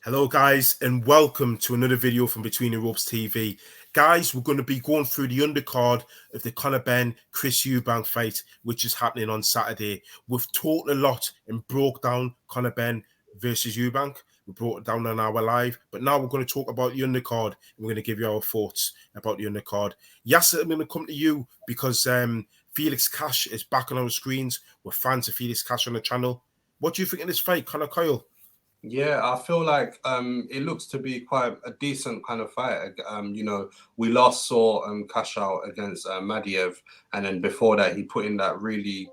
Hello guys and welcome to another video from Between the Ropes TV. Guys, we're going to be going through the undercard of the Conor Benn Chris Eubank fight, which is happening on Saturday. We've talked a lot and broke down Conor Benn versus Eubank. We brought it down on our live, but now we're going to talk about the undercard and we're going to give you our thoughts about the undercard. Yes, I'm going to come to you because Felix Cash is back on our screens. We're fans of Felix Cash on the channel. What do you think of this fight, Conor Coyle? Yeah, I feel like it looks to be quite a decent kind of fight. We last saw Cash out against Madiev, and then before that, he put in that really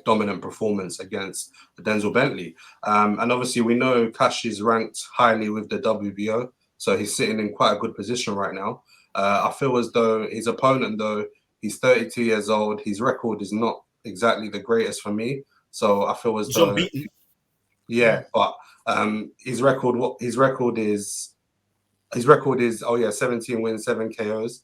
dominant performance against Denzel Bentley. And obviously, we know Cash is ranked highly with the WBO, so he's sitting in quite a good position right now. I feel as though his opponent, though, he's 32 years old. His record is not exactly the greatest for me, so I feel as He's though unbeaten. yeah, but his record is 17 wins, 7 KOs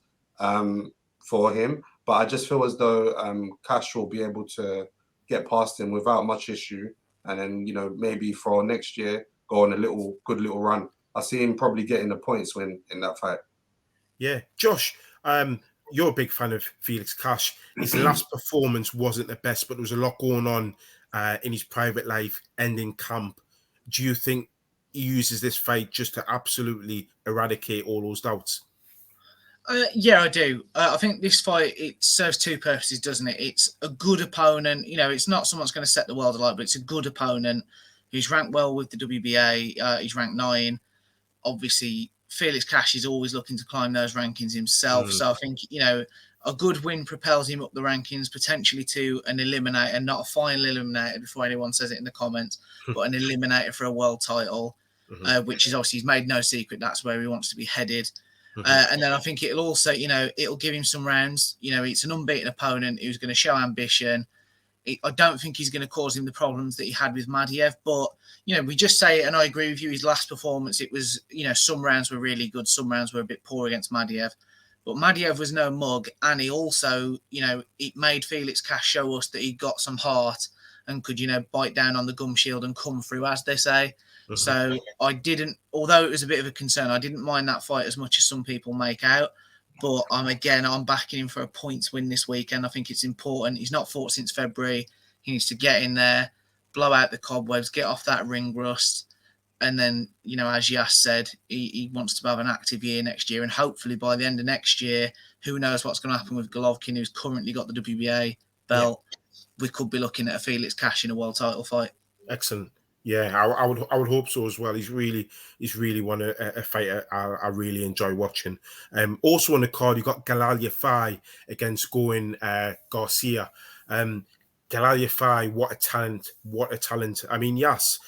for him. But I just feel as though Cash will be able to get past him without much issue, and then maybe for next year go on a good little run. I see him probably getting a points win in that fight. Yeah, Josh, you're a big fan of Felix Cash. His last performance wasn't the best, but there was a lot going on in his private life and in camp. Do you think he uses this fight just to absolutely eradicate all those doubts? Yeah, I do. I think this fight, it serves two purposes, doesn't it? It's a good opponent. It's not someone that's going to set the world alight, but it's a good opponent who's ranked well with the WBA. He's ranked 9. Obviously, Felix Cash is always looking to climb those rankings himself. So I think, a good win propels him up the rankings, potentially to an eliminator, not a final eliminator before anyone says it in the comments, but an eliminator for a world title, which is obviously, he's made no secret that's where he wants to be headed. And then I think it'll also, it'll give him some rounds. It's an unbeaten opponent who's going to show ambition. I don't think he's going to cause him the problems that he had with Madiev. But, we just say it, and I agree with you, his last performance, it was, some rounds were really good. Some rounds were a bit poor against Madiev. But Madiev was no mug. And he also, it made Felix Cash show us that he got some heart and could, bite down on the gum shield and come through, as they say. So I didn't, although it was a bit of a concern, I didn't mind that fight as much as some people make out. But I'm backing him for a points win this weekend. I think it's important. He's not fought since February. He needs to get in there, blow out the cobwebs, get off that ring rust. And then, as Yas said, he wants to have an active year next year. And hopefully by the end of next year, who knows what's going to happen with Golovkin, who's currently got the WBA belt. Yeah. We could be looking at a Felix Cash in a world title fight. Excellent. Yeah, I would hope so as well. He's really one a fighter I really enjoy watching. Also on the card, you got Galal Yafai against Garcia. Galal Yafai, what a talent! I mean, yes,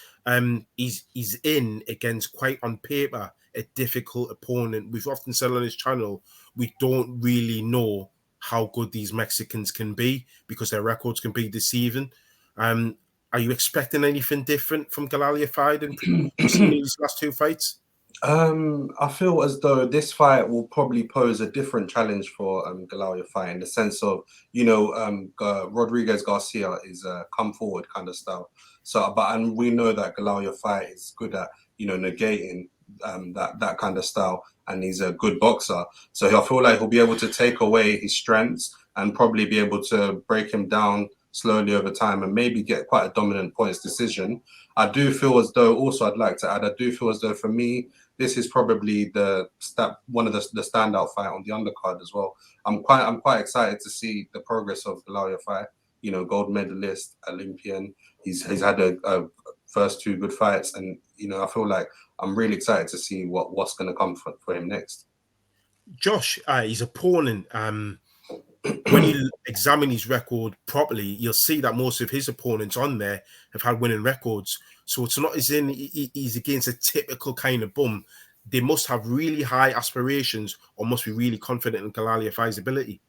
he's in against, quite on paper, a difficult opponent. We've often said on this channel, we don't really know how good these Mexicans can be because their records can be deceiving. Are you expecting anything different from Galal Yafai than we've seen in these last two fights? I feel as though this fight will probably pose a different challenge for Galal Yafai in the sense of, Rodriguez Garcia is a come forward kind of style. So, and we know that Galal Yafai is good at, negating that kind of style, and he's a good boxer. So I feel like he'll be able to take away his strengths and probably be able to break him down slowly over time and maybe get quite a dominant points decision. I do feel as though, also I'd like to add, I do feel as though for me, this is probably one of the standout fight on the undercard as well. I'm quite excited to see the progress of Galal Yafai, gold medalist, Olympian. He's had a first 2 good fights, and I feel like I'm really excited to see what's going to come for him next. Josh, his opponent, when you examine his record properly, you'll see that most of his opponents on there have had winning records. So it's not as in he's against a typical kind of bum. They must have really high aspirations or must be really confident in Galal Yafai's ability.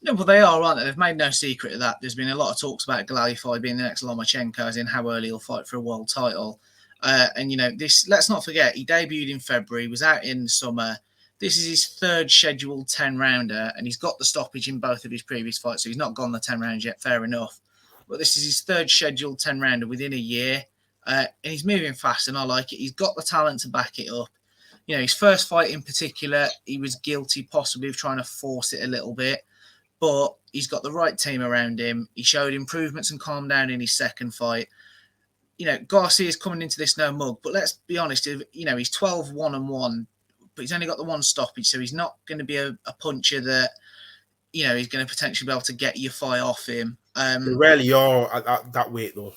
No, well, they are, aren't they? They've made no secret of that. There's been a lot of talks about Galal Yafai being the next Lomachenko, as in how early he'll fight for a world title. And, this, let's not forget, he debuted in February, was out in the summer. This is his 3rd scheduled 10-rounder, and he's got the stoppage in both of his previous fights, so he's not gone the 10 rounds yet, fair enough. But this is his 3rd scheduled 10-rounder within a year. and he's moving fast, and I like it. He's got the talent to back it up. His first fight in particular, he was guilty possibly of trying to force it a little bit, but he's got the right team around him. He showed improvements and calmed down in his second fight. Garcia's coming into this no mug, but let's be honest, he's 12-1-1, but he's only got the one stoppage, so he's not going to be a puncher that, he's going to potentially be able to get Yafai off him. They rarely are at that weight, though.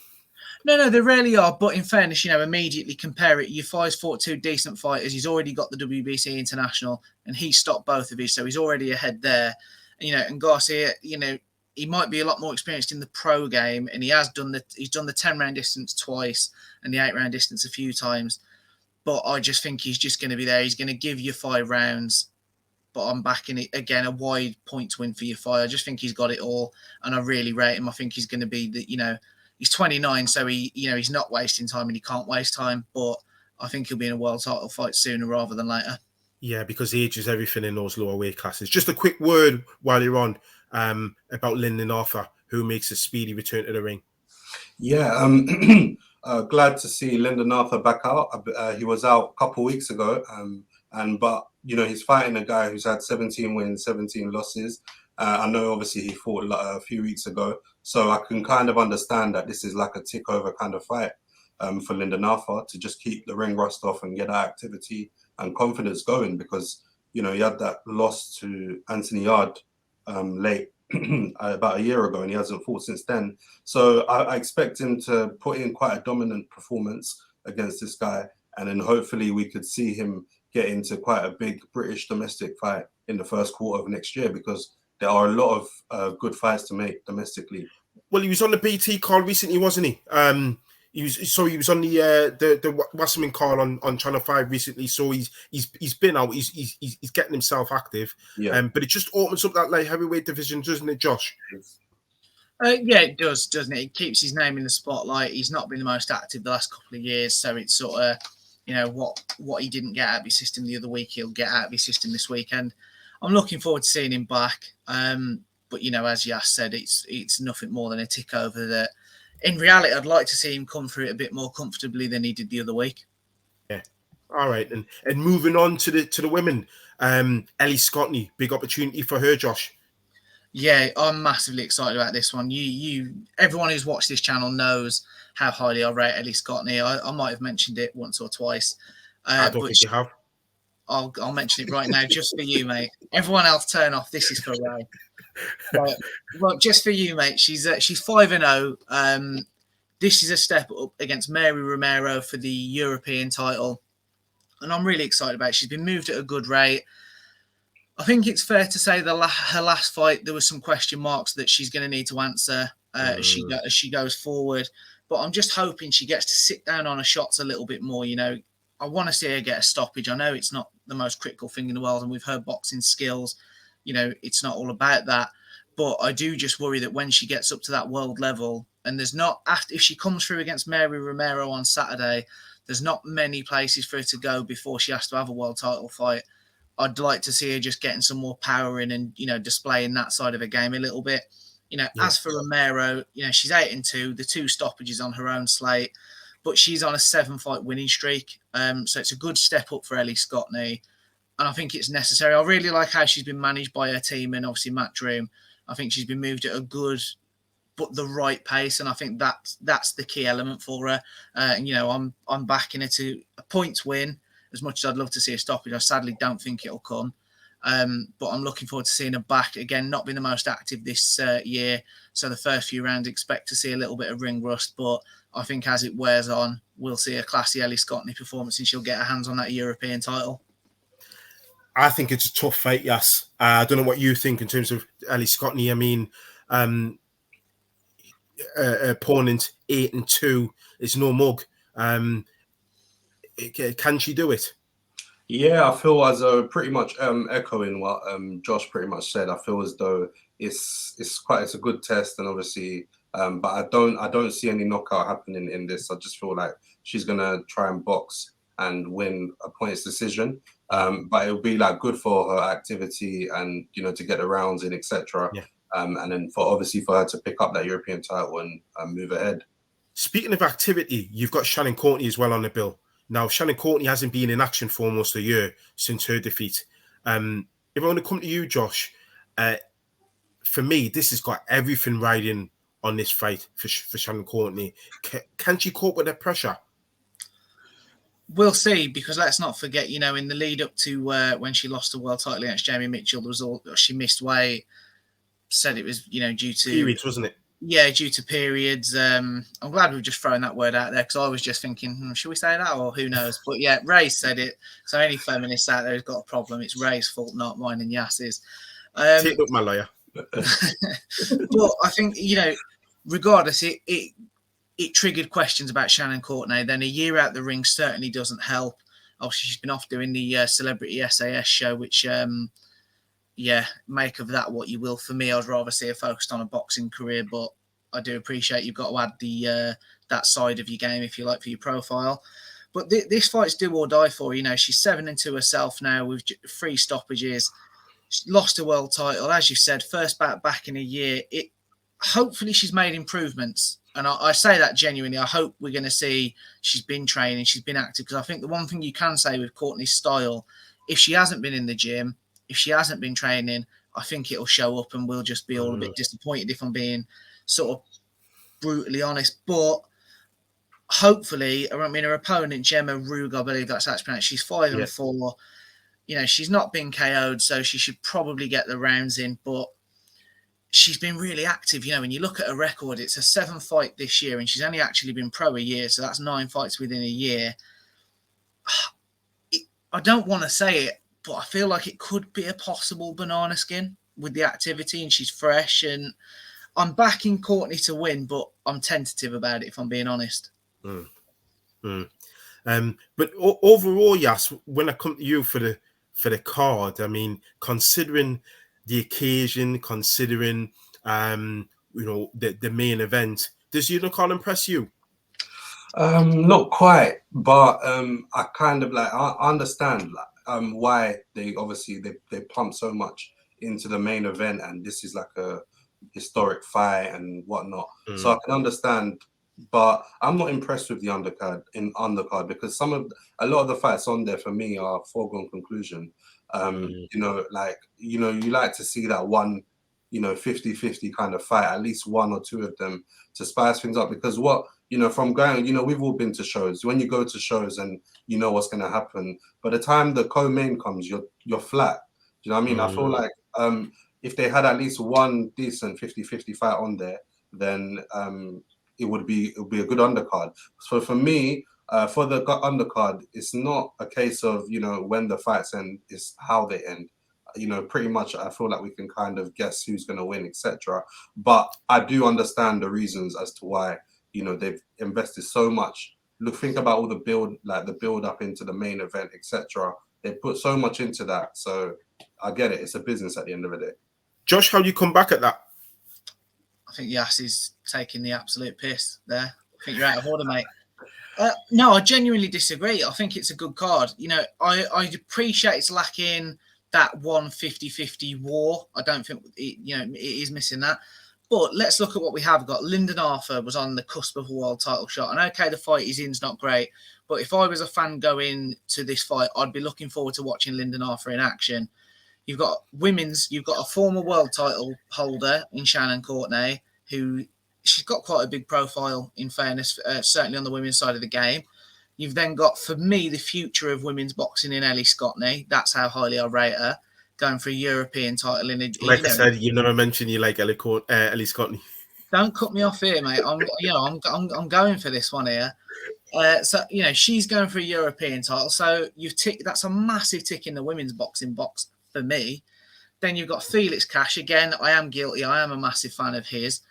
No, they rarely are, but in fairness, immediately compare it. Yafai's fought two decent fighters. He's already got the WBC International, and he stopped both of his, so he's already ahead there. And Garcia, he might be a lot more experienced in the pro game, and he's done the 10-round distance twice and the 8-round distance a few times. But I just think he's just going to be there. He's going to give you 5 rounds, but I'm backing it again, a wide points win for Yafai. I just think he's got it all, and I really rate him. I think he's going to be he's 29, so he's not wasting time, and he can't waste time. But I think he'll be in a world title fight sooner rather than later. Yeah, because age is everything in those lower weight classes. Just a quick word while you're on about Linden Arthur, who makes a speedy return to the ring. Yeah, glad to see Linden Arthur back out. He was out a couple of weeks ago, but he's fighting a guy who's had 17 wins, 17 losses. I know obviously he fought a few weeks ago, so I can kind of understand that this is like a tick over kind of fight for Linden Arthur to just keep the ring rust off and get that activity and confidence going, because he had that loss to Anthony Yard late about a year ago, and he hasn't fought since then. So I expect him to put in quite a dominant performance against this guy, and then hopefully we could see him get into quite a big British domestic fight in the first quarter of next year, because there are a lot of good fights to make domestically. Well, he was on the BT card recently, wasn't he? He was on the Wasserman card on Channel 5 recently. So he's been out. He's getting himself active. Yeah. But it just opens up that light heavyweight division, doesn't it, Josh? Yeah, it does, doesn't it? It keeps his name in the spotlight. He's not been the most active the last couple of years, so it's sort of what he didn't get out of his system the other week, he'll get out of his system this weekend. I'm looking forward to seeing him back. But as Yas said, it's nothing more than a tick over that. In reality, I'd like to see him come through it a bit more comfortably than he did the other week. Yeah. All right. And moving on to the women, Ellie Scotney, big opportunity for her, Josh. Yeah, I'm massively excited about this one. Everyone who's watched this channel knows how highly I rate Ellie Scotney. I might have mentioned it once or twice. I don't think you have. I'll mention it right now, just for you, mate. Everyone else, turn off. This is for Ray. Well, just for you, mate. She's 5-0. This is a step up against Mary Romero for the European title, and I'm really excited about it. She's been moved at a good rate. I think it's fair to say her last fight, there was some question marks that she's going to need to answer as she goes forward. But I'm just hoping she gets to sit down on her shots a little bit more. I want to see her get a stoppage. I know it's not the most critical thing in the world, and with her boxing skills, it's not all about that. But I do just worry that when she gets up to that world level, and if she comes through against Mary Romero on Saturday, there's not many places for her to go before she has to have a world title fight. I'd like to see her just getting some more power in and, displaying that side of her game a little bit. As for Romero, she's 8-2, the 2 stoppages on her own slate, but she's on a 7-fight winning streak. So it's a good step up for Ellie Scotney. And I think it's necessary. I really like how she's been managed by her team and obviously Matchroom. I think she's been moved at a good, but the right pace. And I think that's the key element for her. I'm backing her to a points win. As much as I'd love to see a stoppage, I sadly don't think it'll come. But I'm looking forward to seeing her back. Again, not been the most active this year. So the first few rounds, expect to see a little bit of ring rust. But I think as it wears on, we'll see a classy Ellie Scotney performance and she'll get her hands on that European title. I think it's a tough fight, yes. I don't know what you think in terms of Ellie Scotney. I mean, opponent 8-2 is no mug. Can she do it? Yeah, I feel as though pretty much echoing what Josh pretty much said. I feel as though it's a good test, and obviously, but I don't see any knockout happening in this. I just feel like she's gonna try and box and win a points decision. But it'll be like good for her activity and to get the rounds in, etc. Yeah. And then for her to pick up that European title and move ahead. Speaking of activity, you've got Shannon Courtenay as well on the bill. Now, Shannon Courtenay hasn't been in action for almost a year since her defeat. If I want to come to you, Josh, for me, this has got everything riding on this fight for Shannon Courtenay. Can she cope with the pressure? We'll see, because let's not forget, in the lead up to when she lost the world title against Jamie Mitchell, she missed weight. Said it was, due to periods, wasn't it? Yeah, due to periods. I'm glad we've just thrown that word out there, because I was just thinking, should we say that, or who knows? But yeah, Ray said it. So any feminists out there who's got a problem, it's Ray's fault, not mine and Yass's. Take up my lawyer. But I think, regardless, it triggered questions about Shannon Courtenay. Then a year out the ring certainly doesn't help. Obviously, she's been off doing the Celebrity SAS show, which, make of that what you will. For me, I'd rather see her focused on a boxing career, but I do appreciate you've got to add the that side of your game, if you like, for your profile. But this fight's do or die for. She's 7-2 herself now with 3 stoppages. She lost a world title, as you said, first bout back in a year. Hopefully she's made improvements. And I say that genuinely. I hope we're going to see she's been training, she's been active. Because I think the one thing you can say with Courtenay's style, if she hasn't been in the gym, if she hasn't been training, I think it'll show up, and we'll just be all a bit disappointed, if I'm being sort of brutally honest. But hopefully, her opponent, Gemma Rug, I believe that's how it's pronounced, she's 5-4. She's not been KO'd, so she should probably get the rounds in. But she's been really active. When you look at her record, it's a 7th fight this year, and she's only actually been pro a year, so that's 9 fights within a year. I don't want to say it, but I feel like it could be a possible banana skin with the activity, and she's fresh. And I'm backing Courtenay to win, but I'm tentative about it, if I'm being honest. But overall, Yas, when I come to you for the card, I mean, considering the occasion, considering the main event, does Undercard impress you? Not quite, but I kind of I understand why they pump so much into the main event, and this is like a historic fight and whatnot. So I can understand, but I'm not impressed with the undercard because a lot of the fights on there for me are foregone conclusion. You like to see that one, 50-50 kind of fight, at least 1 or 2 of them to spice things up, because from going, we've all been to shows. When you go to shows and you know what's going to happen, by the time the co-main comes, you're flat. Do you know what I mean? I feel like if they had at least one decent 50-50 fight on there, then it would be a good undercard. So for me, for the undercard, it's not a case of when the fights end, it's how they end. Pretty much I feel like we can kind of guess who's going to win, etc. But I do understand the reasons as to why they've invested so much. Think about all the build up into the main event, etc. They put so much into that, so I get it. It's a business at the end of the day. Josh, how do you come back at that? I think Yass is taking the absolute piss there. I think you're out of order, mate. No, I genuinely disagree. I think it's a good card. I appreciate it's lacking that 50-50 war. I don't think it is missing that. But let's look at what we have got. Linden Arthur was on the cusp of a world title shot. And okay, the fight he's in's not great. But if I was a fan going to this fight, I'd be looking forward to watching Linden Arthur in action. You've got a former world title holder in Shannon Courtenay, who she's got quite a big profile, in fairness, certainly on the women's side of the game. You've then got, for me, the future of women's boxing in Ellie Scotney. That's how highly I rate her. Going for a European title I said, you never mentioned you like Ellie Scotney. Don't cut me off here, mate. I'm going for this one here. So she's going for a European title. So that's a massive tick in the women's boxing box for me. Then you've got Felix Cash again. I am guilty. I am a massive fan of his,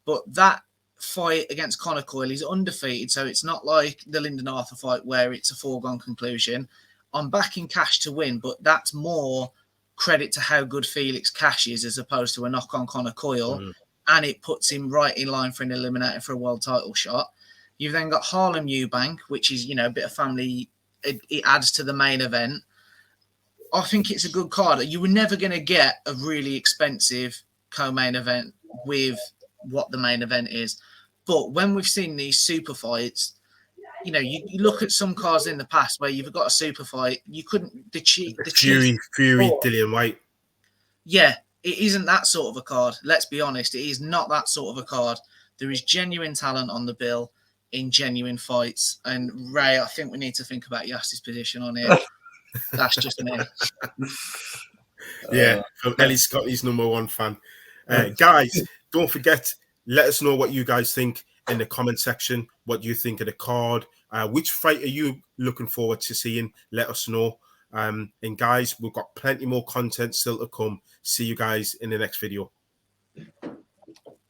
but that fight against Conor Coyle, he's undefeated. So it's not like the Linden Arthur fight where it's a foregone conclusion. I'm backing Cash to win, but that's more credit to how good Felix Cash is as opposed to a knock on Conor Coyle, and it puts him right in line for an eliminator for a world title shot. You've then got Harlem Eubank, which is a bit of family. It adds to the main event. I think it's a good card. You were never going to get a really expensive co-main event with what the main event is. But when we've seen these super fights, you know, you look at some cards in the past where you've got a super fight, you couldn't the Fury, oh, Dillian White. Yeah, it isn't that sort of a card. Let's be honest, it is not that sort of a card. There is genuine talent on the bill in genuine fights. And Ray, I think we need to think about Yassi's position on it. That's just me. Yeah, from Ellie Scotney's #1 fan. Guys, don't forget, let us know what you guys think in the comment section. What do you think of the card? Which fight are you looking forward to seeing? Let us know. And guys, we've got plenty more content still to come. See you guys in the next video.